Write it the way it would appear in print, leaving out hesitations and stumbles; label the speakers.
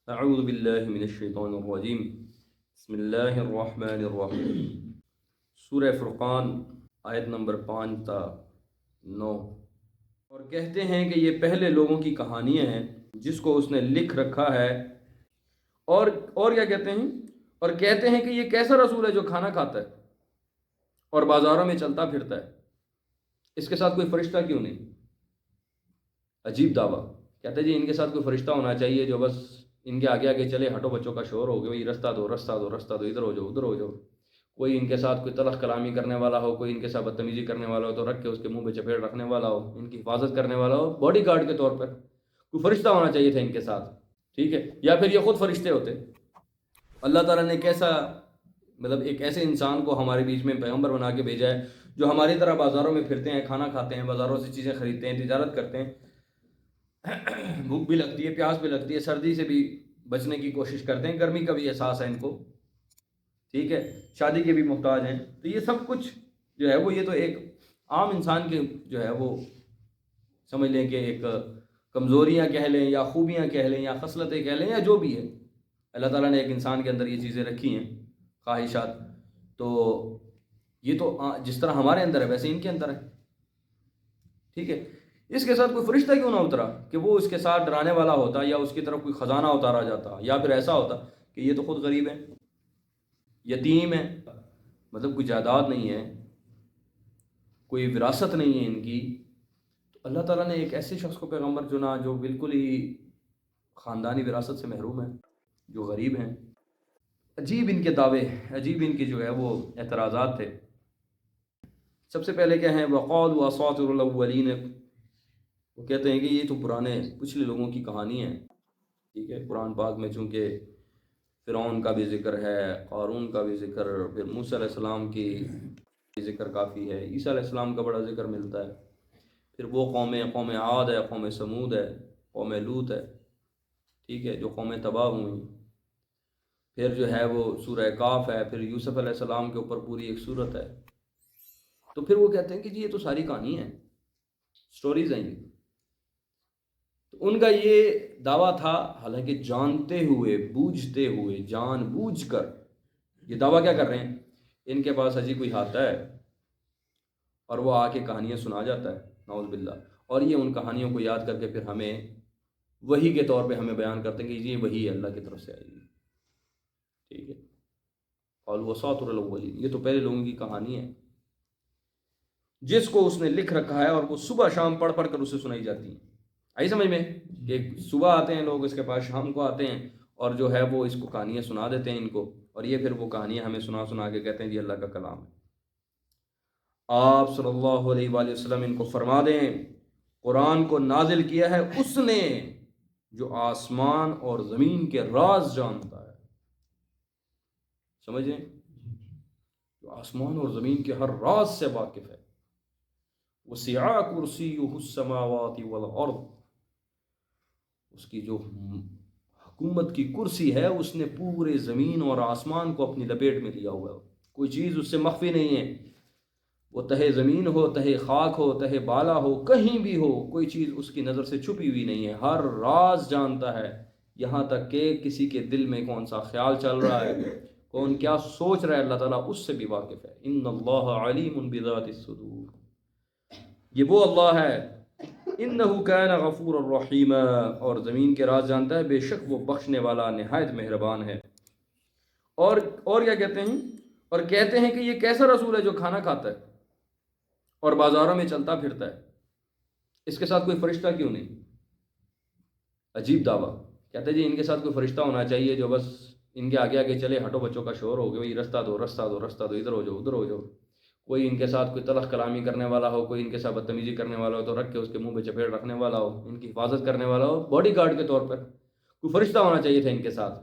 Speaker 1: اعوذ باللہ من الشیطان الرجیم بسم اللہ الرحمن الرحیم۔ سورہ فرقان آیت نمبر 5 تا 9۔ اور کہتے ہیں کہ یہ پہلے لوگوں کی کہانیاں ہیں جس کو اس نے لکھ رکھا ہے، اور کیا کہتے ہیں، اور کہتے ہیں کہ یہ کیسا رسول ہے جو کھانا کھاتا ہے اور بازاروں میں چلتا پھرتا ہے، اس کے ساتھ کوئی فرشتہ کیوں نہیں؟ عجیب دعویٰ۔ کہتے ہیں جی ان کے ساتھ کوئی فرشتہ ہونا چاہیے جو بس ان کے آگے آگے چلے، ہٹو بچوں کا شور ہو گیا، بھائی رستہ دو رستہ دو رستہ دو، ادھر ہو جاؤ ادھر ہو جاؤ۔ کوئی ان کے ساتھ کوئی تلخ کلامی کرنے والا ہو، کوئی ان کے ساتھ بدتمیزی کرنے والا ہو تو رکھ کے اس کے منہ پہ چپیٹ رکھنے والا ہو، ان کی حفاظت کرنے والا ہو، باڈی گارڈ کے طور پر کوئی فرشتہ ہونا چاہیے تھا ان کے ساتھ، ٹھیک ہے؟ یا پھر یہ خود فرشتے ہوتے۔ اللہ تعالیٰ نے کیسا مطلب ایک ایسے انسان کو ہمارے بیچ میں پیغمبر بنا کے بھیجا ہے جو ہماری طرح بازاروں میں پھرتے ہیں، کھانا کھاتے ہیں، بازاروں سے چیزیں خریدتے ہیں، تجارت کرتے ہیں، بھوک بھی لگتی ہے، پیاس بھی لگتی ہے، سردی سے بھی بچنے کی کوشش کرتے ہیں، گرمی کا بھی احساس ہے ان کو، ٹھیک ہے، شادی کے بھی محتاج ہیں۔ تو یہ سب کچھ جو ہے وہ یہ تو ایک عام انسان کے جو ہے وہ سمجھ لیں کہ ایک کمزوریاں کہہ لیں یا خوبیاں کہہ لیں یا خصلتیں کہہ لیں یا جو بھی ہے، اللہ تعالیٰ نے ایک انسان کے اندر یہ چیزیں رکھی ہیں، خواہشات۔ تو یہ تو جس طرح ہمارے اندر ہے ویسے ان کے اندر ہے، ٹھیک ہے؟ اس کے ساتھ کوئی فرشتہ کیوں نہ اترا کہ وہ اس کے ساتھ ڈرانے والا ہوتا، یا اس کی طرف کوئی خزانہ اتارا جاتا، یا پھر ایسا ہوتا کہ یہ تو خود غریب ہے، یتیم ہے، مطلب کوئی جائیداد نہیں ہے، کوئی وراثت نہیں ہے ان کی، تو اللہ تعالیٰ نے ایک ایسے شخص کو پیغمبر چنا جو بالکل ہی خاندانی وراثت سے محروم ہے، جو غریب ہیں۔ عجیب ان کے دعوے، عجیب ان کی جو ہے وہ اعتراضات تھے۔ سب سے پہلے کیا ہیں، وقالوا اساطیر الاولین، وہ کہتے ہیں کہ یہ تو پرانے پچھلے لوگوں کی کہانی ہے، ٹھیک ہے؟ قرآن پاک میں چونکہ فرعون کا بھی ذکر ہے، قارون کا بھی ذکر، پھر موسیٰ علیہ السلام کی ذکر کافی ہے، عیسیٰ علیہ السلام کا بڑا ذکر ملتا ہے، پھر وہ قوم عاد ہے، قوم سمود ہے، قوم لوط ہے، ٹھیک ہے، جو قومیں تباہ ہوئیں، پھر جو ہے وہ سورہ کاف ہے، پھر یوسف علیہ السلام کے اوپر پوری ایک سورت ہے۔ تو پھر وہ کہتے ہیں کہ جی یہ تو ساری کہانی ہے، سٹوریز ہیں یہ۔ تو ان کا یہ دعویٰ تھا، حالانکہ جانتے ہوئے بوجھتے ہوئے جان بوجھ کر یہ دعویٰ کیا کر رہے ہیں، ان کے پاس حجی کوئی ہاتھ ہے اور وہ آ کے کہانیاں سنا جاتا ہے، نعوذ باللہ، اور یہ ان کہانیوں کو یاد کر کے پھر ہمیں وحی کے طور پہ ہمیں بیان کرتے ہیں کہ یہ وحی ہے، اللہ کی طرف سے آئی ہے، ٹھیک ہے؟ قالوا اساطیر الاولین، یہ تو پہلے لوگوں کی کہانی ہے جس کو اس نے لکھ رکھا ہے، اور وہ صبح شام پڑھ پڑھ کر اسے سنائی جاتی ہیں۔ آئی سمجھ میں کہ صبح آتے ہیں لوگ اس کے پاس، شام کو آتے ہیں اور جو ہے وہ اس کو کہانیاں سنا دیتے ہیں ان کو، اور یہ پھر وہ کہانیاں ہمیں سنا سنا کے کہتے ہیں جی اللہ کا کلام ہے۔ آپ صلی اللہ علیہ وآلہ وسلم ان کو فرما دیں، قرآن کو نازل کیا ہے اس نے جو آسمان اور زمین کے راز جانتا ہے، سمجھیں، جو آسمان اور زمین کے ہر راز سے واقف ہے۔ وسع کرسیہ السماوات والارض، اس کی جو حکومت کی کرسی ہے اس نے پورے زمین اور آسمان کو اپنی لپیٹ میں لیا ہوا ہے، کوئی چیز اس سے مخفی نہیں ہے، وہ تہے زمین ہو، تہے خاک ہو، تہے بالا ہو، کہیں بھی ہو، کوئی چیز اس کی نظر سے چھپی ہوئی نہیں ہے، ہر راز جانتا ہے، یہاں تک کہ کسی کے دل میں کون سا خیال چل رہا ہے، کون کیا سوچ رہا ہے، اللہ تعالیٰ اس سے بھی واقف ہے۔ ان اللہ علیم بذات الصدور، یہ وہ اللہ ہے، انہ کان غفورا رحیما، اور زمین کے راز جانتا ہے، بے شک وہ بخشنے والا نہایت مہربان ہے۔ اور کیا کہتے ہیں، اور کہتے ہیں کہ یہ کیسا رسول ہے جو کھانا کھاتا ہے اور بازاروں میں چلتا پھرتا ہے، اس کے ساتھ کوئی فرشتہ کیوں نہیں؟ عجیب دعویٰ۔ کہتے ہیں جی ان کے ساتھ کوئی فرشتہ ہونا چاہیے جو بس ان کے آگے آگے چلے، ہٹو بچوں کا شور ہو گیا، بھائی رستہ دو رستہ دو رستہ دو، ادھر ہو جاؤ ادھر ہو جاؤ۔ کوئی ان کے ساتھ کوئی تلخ کلامی کرنے والا ہو، کوئی ان کے ساتھ بدتمیزی کرنے والا ہو تو رکھ کے اس کے منہ پہ چپیٹ رکھنے والا ہو، ان کی حفاظت کرنے والا ہو، باڈی گارڈ کے طور پر کوئی فرشتہ ہونا چاہیے تھا ان کے ساتھ۔